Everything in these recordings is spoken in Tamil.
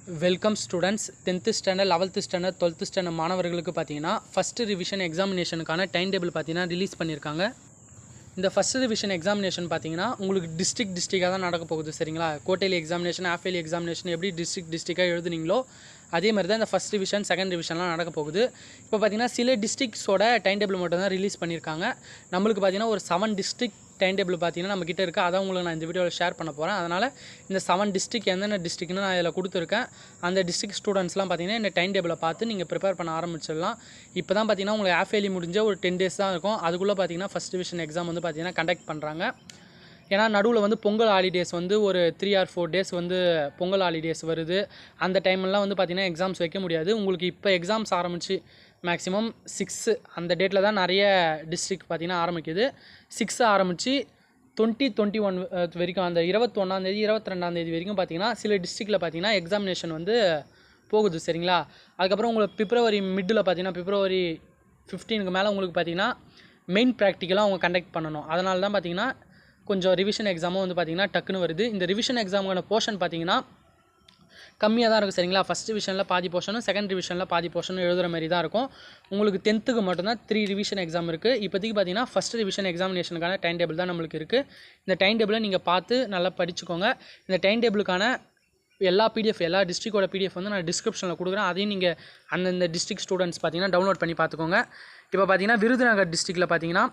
Welcome students 10th standard 11th standard 12th standard மாணவர்களுக்கு பார்த்தீங்கன்னா ஃபஸ்ட்டு ரிவிஷன் எக்ஸாமினேஷனுக்கான டைம் டேபிள் பார்த்தீங்கன்னா ரிலீஸ் பண்ணியிருக்காங்க. இந்த ஃபஸ்ட் ரிவிஷன் எக்ஸாமினேஷன் பார்த்தீங்கன்னா உங்களுக்கு டிஸ்ட்ரிக்டாக தான் நடக்க போகுது. சரிங்களா, quarterly examination, half yearly examination எப்படி டிஸ்ட்ரிக்டாக எழுதுனீங்களோ அதே மாதிரி தான் இந்த ஃபஸ்ட் ரிவிஷன் செகண்ட் ரிவிஷன்லாம் நடக்க போகுது. இப்போ பார்த்தீங்கன்னா சில டிஸ்ட்ரிக்ஸோட டைம் டேபிள் மட்டும் தான் ரிலீஸ் பண்ணியிருக்காங்க. நம்மளுக்கு பார்த்தீங்கன்னா ஒரு 7 டிஸ்ட்ரிக்ட் டைம் டேபிள் பார்த்தீங்கன்னா நம்ம கிட்ட இருக்குது. அதான் உங்களுக்கு நான் இந்த வீடியோவில் ஷேர் பண்ண போகிறேன். அதனால் இந்த 7 டிஸ்ட்ரிக்ட் எந்தெந்த டிஸ்ட்ரிக்ட்னு நான் இதில் கொடுத்துருக்கேன். அந்த டிஸ்ட்ரிக்ட் ஸ்டூடெண்ட்ஸ்லாம் பார்த்தீங்கன்னா இந்த டைம் டேபிளை பார்த்து நீங்கள் ப்ரிப்பேர் பண்ண ஆரம்பிச்சிடலாம். இப்போ தான் பார்த்தீங்கன்னா உங்களுக்கு ஹாஃப் இயர்லி முடிஞ்ச ஒரு 10 days தான் இருக்கும். அதுக்குள்ளே பார்த்தீங்கன்னா ஃபஸ்ட் டிவிஷன் எக்ஸாம் வந்து பார்த்தீங்கன்னா கண்டக்ட் பண்ணுறாங்க. ஏன்னா நடுவில் வந்து பொங்கல் ஹாலிடேஸ் வந்து ஒரு 3 or 4 days வந்து பொங்கல் ஹாலிடேஸ் வருது. அந்த டைம்லாம் வந்து பார்த்திங்கன்னா எக்ஸாம்ஸ் வைக்க முடியாது. உங்களுக்கு இப்போ எக்ஸாம்ஸ் ஆரம்பித்து மேக்ஸிமம் 6 அந்த டேட்டில் தான் நிறைய டிஸ்ட்ரிக்ட் பார்த்திங்கன்னா ஆரம்பிக்குது. 6 ஆரம்பித்து 2021 வரைக்கும், அந்த 21 22 வரைக்கும் பார்த்திங்கன்னா சில டிஸ்ட்ரிக்டில் பார்த்திங்கன்னா எக்ஸாமினேஷன் வந்து போகுது. சரிங்களா, அதுக்கப்புறம் உங்களுக்கு பிப்ரவரி மிட்டில் பார்த்திங்கன்னா பிப்ரவரி 15க்கு மேலே உங்களுக்கு பார்த்திங்கன்னா மெயின் ப்ராக்டிக்கலாக அவங்க கண்டக்ட் பண்ணணும். அதனால தான் பார்த்திங்கன்னா கொஞ்சம் ரிவிஷன் எக்ஸாமும் வந்து பார்த்திங்கன்னா டக்குன்னு வருது. இந்த ரிவிஷன் எக்ஸாமுக்கான போர்ஷன் பார்த்திங்கன்னா கம்மியாக தான் இருக்கும். சரிங்களா, ஃபஸ்ட் ரிவிஷனில் பாதி போர்ஷனும் செகண்ட் ரிவிஷனில் பாதி போர்ஷனும் எழுதுகிற மாதிரி தான் இருக்கும். உங்களுக்கு 10th மட்டும்தான் 3 ரிவிஷன் எக்ஸாம் இருக்குது. இப்போதைக்கு பார்த்திங்கன்னா ஃபஸ்ட் ரிவிஷன் எக்ஸாமினேஷனுக்கான டைம் டேபிள் தான் நம்மளுக்கு இருக்குது. இந்த டைம் டேபிளை நீங்கள் பார்த்து நல்லா படிச்சுக்கோங்க. இந்த டைம் டேபிளுக்கான எல்லா டிஸ்ட்ரிக்டோட பிடிஎஃப் வந்து நான் டிஸ்கிரிப்ஷனில் கொடுக்குறேன். அதையும் நீங்கள் அந்தந்த டிஸ்ட்ரிக்ட் ஸ்டூடெண்ட்ஸ் பார்த்திங்கன்னா டவுன்லோட் பண்ணி பார்த்துக்கோங்க. இப்போ பார்த்திங்கன்னா விருதுநகர் டிஸ்ட்ரிக்டில் பார்த்திங்கன்னா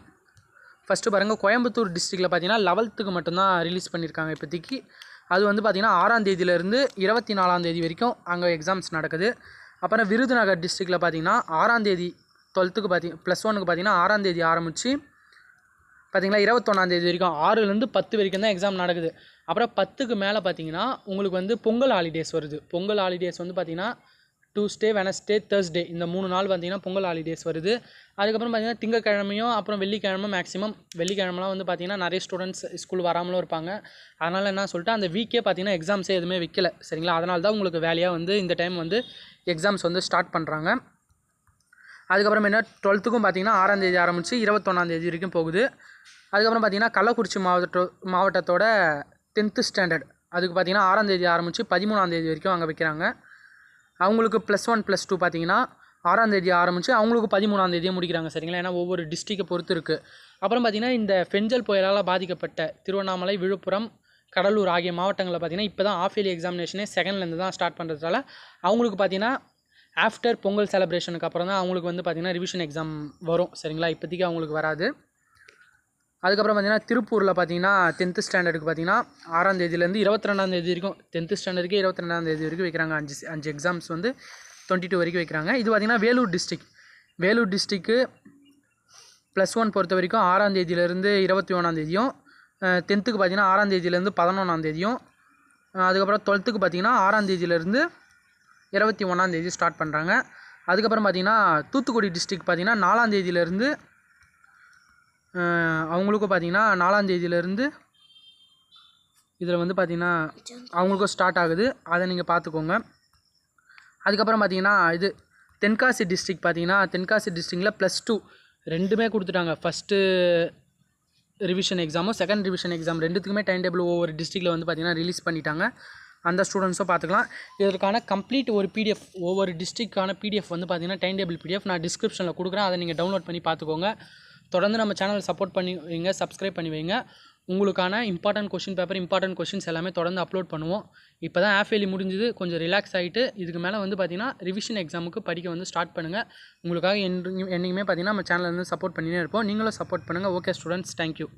ஃபஸ்ட்டு பாருங்கள், கோயம்புத்தூர் டிஸ்ட்ரிக்டில் பார்த்தீங்கன்னா 11th மட்டும்தான் ரிலீஸ் பண்ணியிருக்காங்க இப்போதைக்கு. அது வந்து பார்த்திங்கன்னா 6ஆம் தேதியிலேருந்து 24ஆம் தேதி வரைக்கும் அங்கே எக்ஸாம்ஸ் நடக்குது. அப்புறம் விருதுநகர் டிஸ்ட்ரிக்டில் பார்த்திங்கன்னா 6ஆம் தேதி 12th +1 பார்த்திங்கன்னா 6ஆம் தேதி ஆரம்பித்து பார்த்திங்கன்னா 21ஆம் தேதி வரைக்கும் 6லேருந்து 10 வரைக்கும் தான் எக்ஸாம் நடக்குது. அப்புறம் 10க்கு மேலே பார்த்திங்கன்னா உங்களுக்கு வந்து பொங்கல் ஹாலிடேஸ் வருது. பொங்கல் ஹாலிடேஸ் வந்து பார்த்திங்கன்னா Tuesday, Wednesday, Thursday இந்த 3 நாள் பார்த்திங்கன்னா பொங்கல் ஹாலிடேஸ் வருது. அதுக்கப்புறம் பார்த்திங்கன்னா திங்கக்கிழமையும் அப்புறம் வெள்ளிக்கிழமை, மேக்ஸிமம் வெள்ளிக்கிழமெலாம் வந்து பார்த்திங்கன்னா நிறைய ஸ்டூடெண்ட்ஸ் ஸ்கூல் வராமலும் இருப்பாங்க. அதனால் என்ன சொல்லிட்டு அந்த வீக்கே பார்த்திங்கன்னா எக்ஸாம்ஸே எதுவுமே வைக்கல. சரிங்களா, அதனால தான் உங்களுக்கு வேலையாக வந்து இந்த டைம் வந்து எக்ஸாம்ஸ் வந்து ஸ்டார்ட் பண்ணுறாங்க. அதுக்கப்புறம் என்ன 12க்கும் பார்த்திங்கன்னா 6ஆம் தேதி ஆரம்பித்து 21ஆம் தேதி வரைக்கும் போகுது. அதுக்கப்புறம் பார்த்திங்கன்னா கள்ளக்குறிச்சி மாவட்டத்தோட 10th ஸ்டாண்டர்ட் அதுக்கு பார்த்திங்கன்னா 6ஆம் தேதி ஆரம்பித்து 13ஆம் தேதி வரைக்கும் அங்கே வைக்கிறாங்க. அவங்களுக்கு +1 +2 பார்த்திங்கன்னா 6ஆம் தேதி ஆரம்பித்து அவங்களுக்கு 13ஆம் தேதியே முடிக்கிறாங்க. சரிங்களா, ஏன்னா ஒவ்வொரு டிஸ்ட்ரிக்டை பொறுத்து இருக்குது. அப்புறம் பார்த்திங்கன்னா இந்த பெஞ்சல் புயலால் பாதிக்கப்பட்ட திருவண்ணாமலை, விழுப்புரம், கடலூர் ஆகிய மாவட்டங்களில் பார்த்திங்கன்னா இப்போ தான் ஹாஃப் இயர்லி எக்ஸாமினேஷனே செகண்ட்லேருந்து தான் ஸ்டார்ட் பண்ணுறதால அவங்களுக்கு பார்த்திங்கன்னா ஆஃப்டர் பொங்கல் செலிப்ரேஷனுக்கு அப்புறம் தான் அவங்களுக்கு வந்து பார்த்திங்கன்னா ரிவிஷன் எக்ஸாம் வரும். சரிங்களா, இப்போதைக்கு அவங்களுக்கு வராது. அதுக்கப்புறம் பார்த்திங்கன்னா திருப்பூரில் பார்த்திங்கன்னா 10th ஸ்டாண்டர்டுக்கு பார்த்திங்கன்னா 6ஆம் தேதியிலேருந்து 22ஆம் தேதி வரைக்கும் 10th ஸ்டாண்டர்டுக்கு 22ஆம் தேதி வரைக்கும் வைக்கிறாங்க. 5 எக்ஸாம்ஸ் வந்து 22 வரைக்கும் வைக்கிறாங்க. இது பார்த்திங்கன்னா வேலூர் டிஸ்ட்ரிக்கு +1 பொறுத்த வரைக்கும் 6ஆம் தேதியிலேருந்து 21ஆம் தேதியும், 10க்கு பார்த்திங்கன்னா 6ஆம் தேதியிலேருந்து 11ஆம் தேதியும், அதுக்கப்புறம் 12க்கு பார்த்திங்கன்னா 6ஆம் தேதியிலேருந்து 21ஆம் தேதி ஸ்டார்ட் பண்ணுறாங்க. அதுக்கப்புறம் பார்த்திங்கன்னா தூத்துக்குடி டிஸ்ட்ரிக் பார்த்திங்கன்னா 4ஆம் தேதியிலேருந்து அவங்களுக்கும் பார்த்திங்கன்னா 4ஆம் தேதியிலேருந்து இதில் வந்து பார்த்திங்கன்னா அவங்களுக்கும் ஸ்டார்ட் ஆகுது. அதை நீங்கள் பார்த்துக்கோங்க. அதுக்கப்புறம் பார்த்திங்கன்னா இது தென்காசி டிஸ்ட்ரிக் பார்த்திங்கன்னா தென்காசி டிஸ்ட்ரிக்டில் +2 ரெண்டுமே கொடுத்துட்டாங்க. ஃபஸ்ட்டு ரிவிஷன் எக்ஸாமும் செகண்ட் ரிவிஷன் எக்ஸாம் ரெண்டுத்துக்குமே டைம் டேபிள் ஒவ்வொரு டிஸ்ட்ரிக்டில் வந்து பார்த்திங்கன்னா ரிலீஸ் பண்ணிட்டாங்க. அந்த ஸ்டூடெண்ட்ஸும் பார்த்துக்கலாம். இதற்கான கம்ப்ளீட் ஒரு பிடிஎஃப், ஒவ்வொரு டிஸ்ட்ரிக்டான பிடிஎஃப் வந்து பார்த்திங்கன்னா டைம் டேபிள் பிடிஎஃப் நான் டிஸ்கிரிப்ஷனில் கொடுக்குறேன். அதை நீங்கள் டவுன்லோட் பண்ணி பார்த்துக்கோங்க. தொடர்ந்து நம்ம சேனல் சப்போர்ட் பண்ணி வைங்க, சப்ஸ்கிரைப் பண்ணி வைங்க. உங்களுக்கான இம்பார்ட்டன்ட் கொஷின்ஸ் எல்லாமே தொடர்ந்து அப்லோட் பண்ணுவோம். இப்போ தான் ஹாஃப் இயர்லி முடிஞ்சுது, கொஞ்சம் ரிலாக்ஸ் ஆகிட்டு இதுக்கு மேலே வந்து பார்த்திங்கன்னா ரிவிஷன் எக்ஸாமுக்கு படிக்க வந்து ஸ்டார்ட் பண்ணுங்கள். உங்களுக்காக என்றைக்குமே பார்த்திங்கன்னா நம்ம சேனலில் வந்து சப்போர்ட் பண்ணினே இருப்போம். நீங்களும் சப்போர்ட் பண்ணுங்கள். Okay students, thank you.